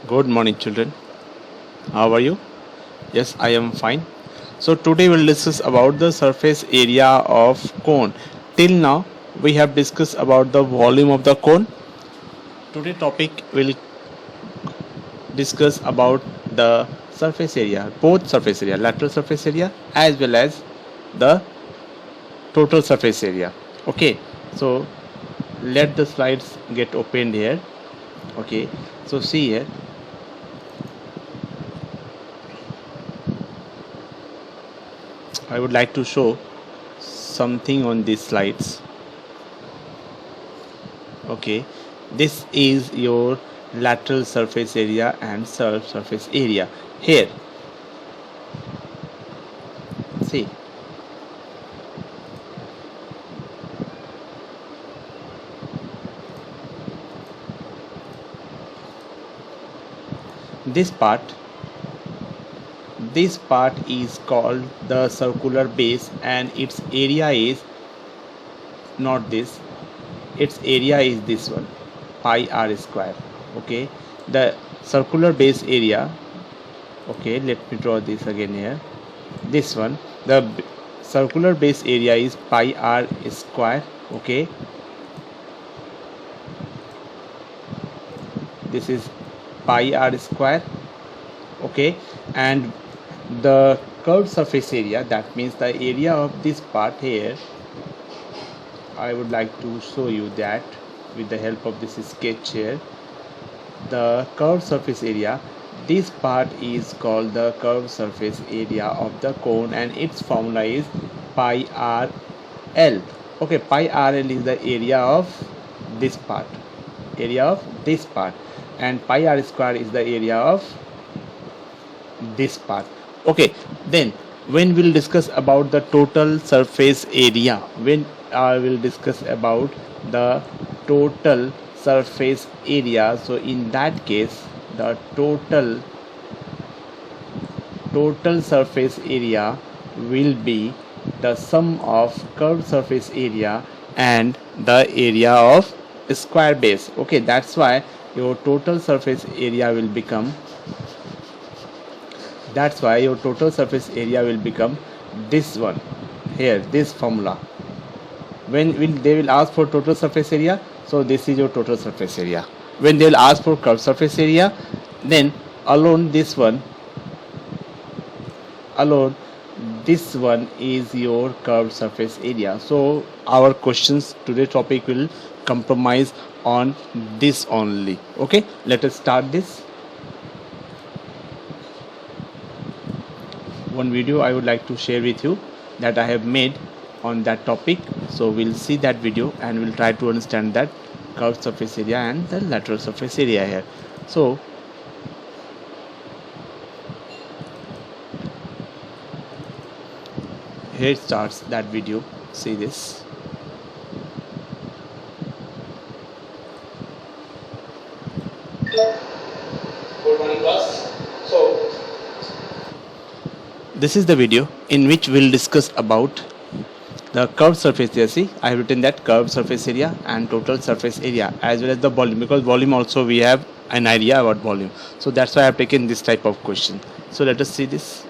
Good morning, children. How are you? Yes, I am fine. So today we'll discuss about the surface area of cone. Till now, we have discussed about the volume of the cone. Today topic will discuss about the surface area, both surface area, lateral surface area as well as the total surface area. Okay, so let the slides get opened here. Okay, so see here. I would like to show something on these slides. Okay, this is your lateral surface area and surface area. Here, see, this part is called the circular base, and its area is not this, its area is this one, pi r square. Okay, the circular base area. Okay, let me draw this again here. This one, the circular base area is pi r square. Okay, this is pi r square. Okay, and the curved surface area, that means the area of this part here, I would like to show you that with the help of this sketch here. The curved surface area, this part is called the curved surface area of the cone, and its formula is pi r l. Okay, pi r l is the area of this part, and pi r square is the area of this part. Okay, then when we'll discuss about the total surface area, when I will discuss about the total surface area, so in that case the total surface area will be the sum of curved surface area and the area of square base. Okay, that's why your total surface area will become this one here, this formula. When they will ask for total surface area, so this is your total surface area. When they will ask for curved surface area, then this one is your curved surface area. So our questions today topic will compromise on this only. Okay, let us start this. One video I would like to share with you that I have made on that topic. So we'll see that video and we'll try to understand that curved surface area and the lateral surface area here. So here starts that video. See this. Good morning, class. So this is the video in which we'll discuss about the curved surface area. See, I have written that curved surface area and total surface area as well as the volume, because volume also we have an idea about volume. So that's why I have taken this type of question. So let us see this.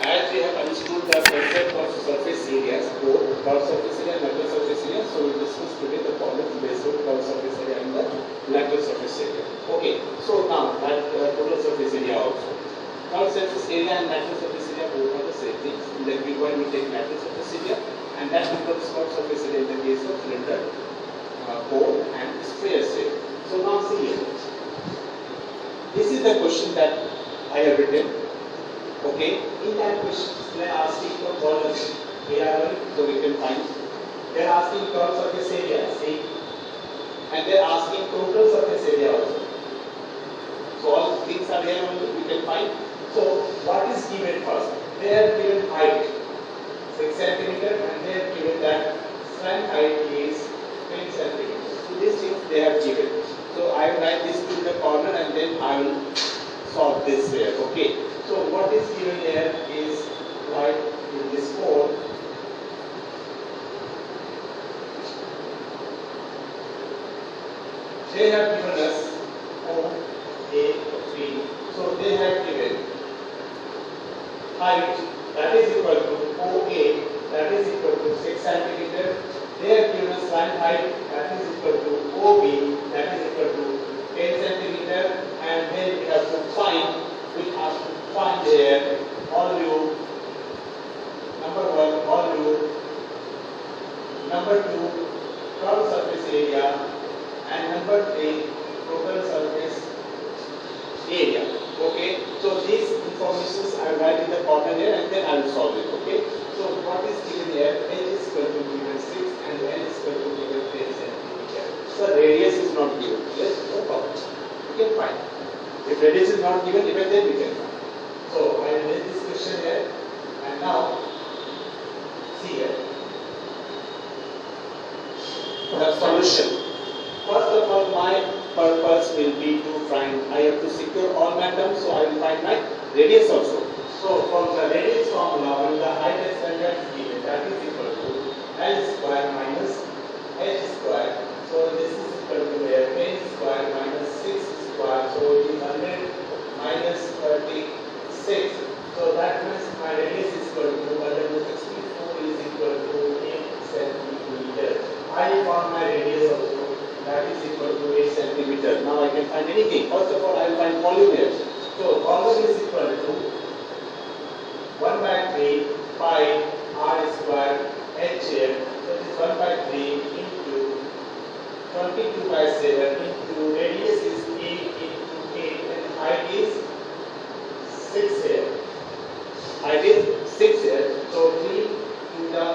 As we have understood the concept of surface areas, both curved surface area and lateral surface area, so we will discuss today the problems based on curved surface area and the lateral surface area. Okay, so now that total surface area also. Curved surface area and lateral surface area both are the same thing. Then we go and we take lateral surface area, and that becomes curved surface area in the case of cylinder, cone and sphere shape. So now see here. This is the question that I have written. Okay, in that question they are asking for volume area, so we can find. They are asking curved surface area, see, and they are asking total surface area also. So all things are there only, we can find. So what is given first? They have given height 6 centimeter, and they have given that front height is 10 centimeters. So these things they have given. So I will write this to the corner and then I will solve this here. Okay. So what is given here is right in this cone. They have given us O, A, height, that is equal to OA, that is equal to 6 centimeter. They have given us line height, that is equal to OB, that is equal to 10 centimeter, and then we have to find there volume, number 1 volume, number 2 curved surface area, and number 3 total surface area. Okay, so these informations I will write in the corner here and then I will solve it. Okay, so what is given here? H is equal to given 6 and L is equal to given 10 centimeter. So radius is not given. Yes, no problem. We can find. If radius is not given, even then we can find. So I will make this question here, and now see here the solution. First of all, my purpose will be to find, I have to secure all my terms, so I will find my radius also. So from the radius formula, when the height is given, that is equal to L square minus H square. So this is equal to 10 square minus 6 square. So it is 100 minus 36. So that means my radius is equal to 164 is equal to 8 centimeter. I found my radius also. That is equal to 8 centimeter. Now I can find anything. First of all, I will find volume here. So volume is equal to 1 by 3 pi r square h here. So it is 1 by 3 into 22 by 7 into radius is 8 into 8 and height is 6 here. Height is 6 here. So 3 to the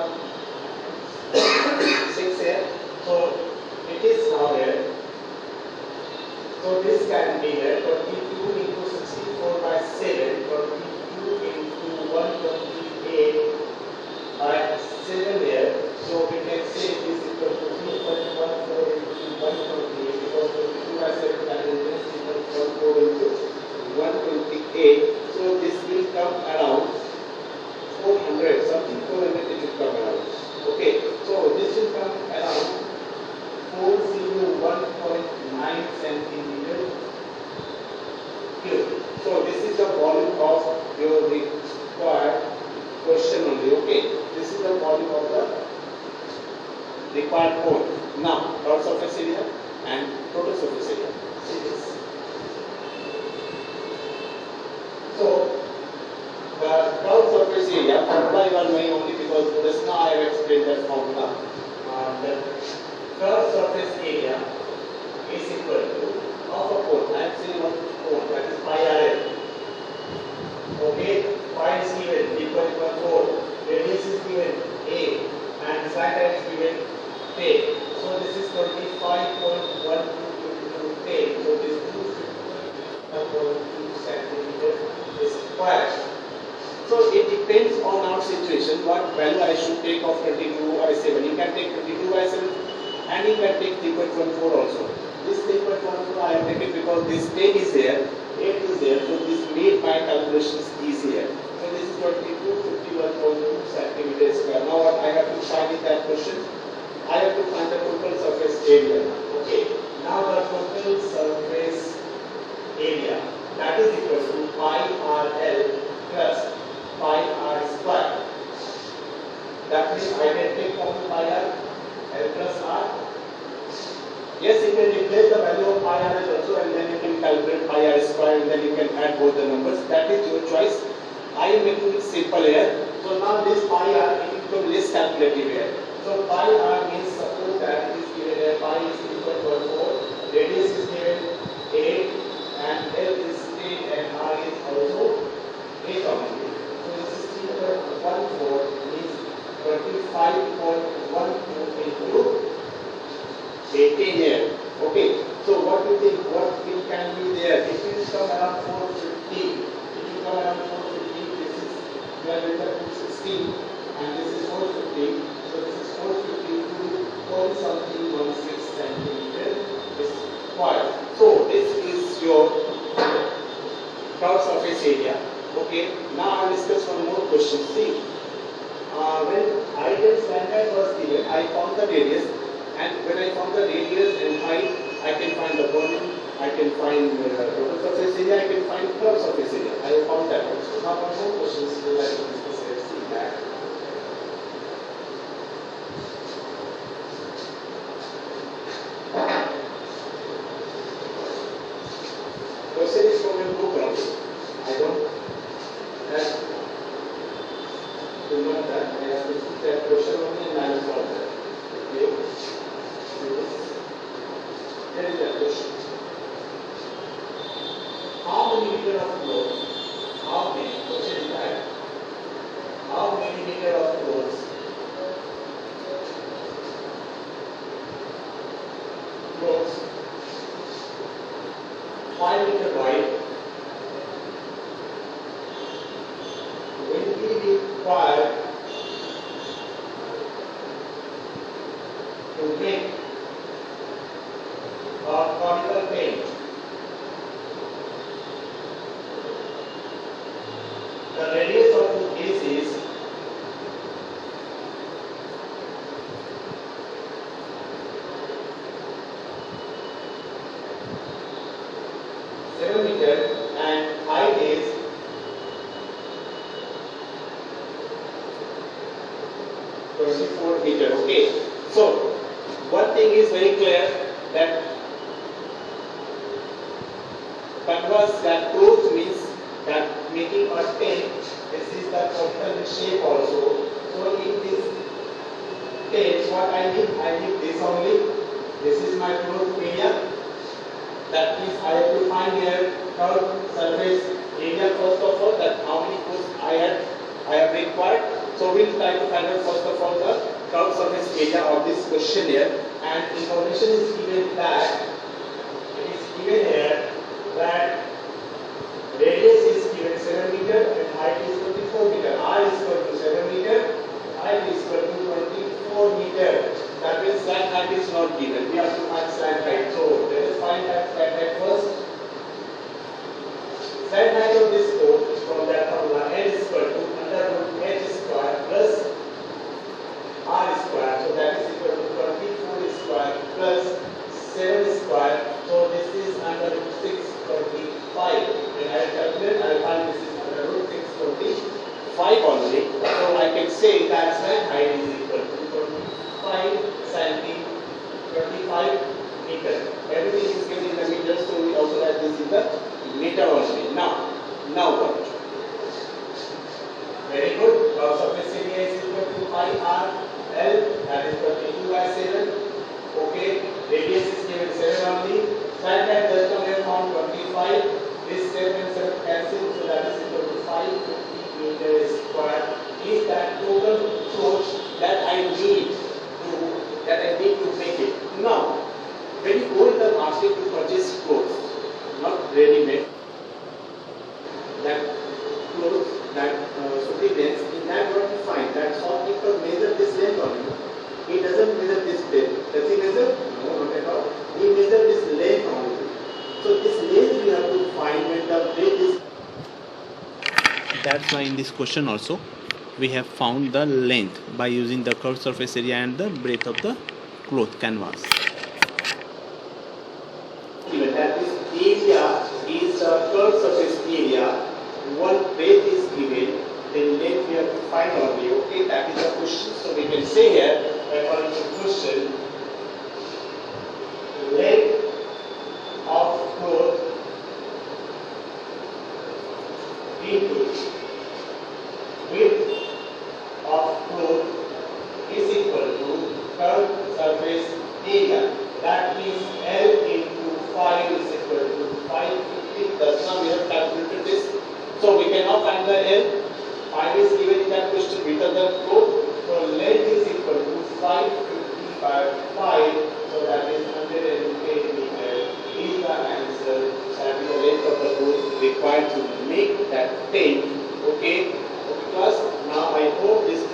6 here. So it is now here. So this can be here 22 into 64 by 7, 22 into 128 by 7 here. So we can say it is equal to 3.14 into 128 because 22 by 7 that is equal to 14 into 128. So this will come around 400, something 400 it will come around. Okay, so this will come around 401.9 centimeter cube. So this is the volume of your required question only. Okay, this is the volume of the required code. Now, curved surface area and total surface area. See this. So the curved surface area formula you are knowing only because just now I have explained that formula. The curved surface area is equal to of a cone. I am saying of cone, that is pi r. Okay, pi is given equal to 4, radius is given a, and side is given 10. So this is 25.12 into 10. So this 250.2 centimeter square. So it depends on our situation what value I should take of 22 by 7. You can take 22 by 7 and you can take 3.14 also. This 3.14 I have taken because this 10 is there, 8 is there, so this made my calculations easier. So this is 51.2 centimeter square. Now what I have to find in that question? I have to find the total surface area. Okay. Now the total surface area, that is equal to pi RL plus pi r square. That means I can take from pi r L plus r. Yes, you can replace the value of pi r also and then you can calculate pi r square and then you can add both the numbers. That is your choice. I am making it simple here. So now this pi r it will become less calculative here. So pi r means suppose that it is given here pi is equal to 4, radius is given 8 and L is 10 and r is also 8 only. So this is 3.14 means 25.12 into 18 here. Okay. So what do you think? What it can be there? It will come around 450. It will come around 450. This is where we have 216 and this is 450. So this is 450 to 4 something 16 centimeter square. So this is your curved surface area. Okay. Now I will discuss one more question. See, when ideal standard was given, I found the radius, and when I found the radius and height, I can find the volume, I can find total surface area, I can find curved surface area. I have found that also. Now one more questions we like to discuss here. See that. Question is from your book only. I don't have to know that. I have to put that question only and I will solve that. Okay. Here is that question. How many meter of clothes? How many? Question is that. How many meter of clothes? Clothes 5 meter wide will be required to make a conical paint. The radius of this is 7 meter and height is 24 meter. Okay. So one thing is very clear that canvas, that cloth means that making a tent. This is the total shape also. So in this tent, what I need this only. This is my cloth area. That means I have to find here curved surface area first of all. That how many clothes I have required. So we'll try to find out first of all the curved surface area of this question here. And information is given that it is given here that radius is given 7 meter and height is 24 meter. R is equal to 7 meter, height is equal to 24 meter. That means slant height is not given. We have to find slant height. So let us find that slant height first. Slant height of this code from that formula L is equal to under root h square plus r square. So that is equal to 24 square plus 7 square. So this is under root 625. When I calculate, I will find this is under root 625 only. So I can say that slant height is equal to 25 centimeter, 25 meter. Everything is given in the meter, so we also have this in the meter only. Now what? Very good. Curved surface area is equal to pi r L, that is 22 by 7. Okay. Radius is given 7 only. Slant height just come here from 25. This 7 and 7 cancel, so that is equal to 550 meters square. Is that total approach that I need to make it. Now, when you go in the market to purchase clothes, not ready-made, that clothes, that suiting length, in that what you find that shopkeeper measure this length only. He doesn't measure this length. Does he measure? No, not at all. He measures this length only. So this length we have to find when the weight is. That's why in this question also we have found the length by using the curved surface area and the breadth of the cloth canvas. Given that this area is a curved surface area, one breadth is given, then length we have to find only. Okay, that is the question. So we can say here, according to question, length of cloth into width of cloth is equal to curved surface area. That means L into 5 is equal to 550. Thus now we have calculated this. So we can now find the L. 5 is given in that question, width of the cloth. So length is equal to 550 by 5. So that is 108 meters. Is the answer. That is the length of the cloth required to make that tent. Okay, class. Now I hope these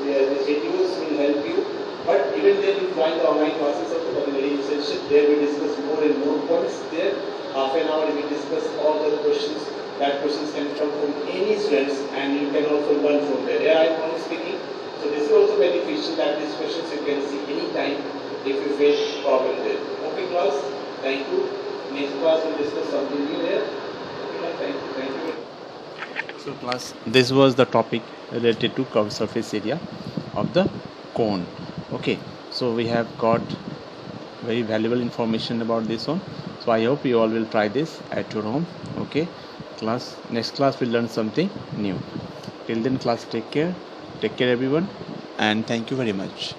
videos will help you. But even then, you join the online classes of the culinary essential. There we discuss more and more points. There, half an hour we discuss all the questions. That questions can come from any students, and you can also learn from there. There I am only speaking. So this is also beneficial that these questions you can see anytime if you face problem there. Okay, class. Thank you. Next class will discuss something new here. Okay, thank you. So class, this was the topic related to curved surface area of the cone. Okay, so we have got very valuable information about this one. So I hope you all will try this at your home. Okay, class, next class we'll learn something new. Till then class, take care everyone, and thank you very much.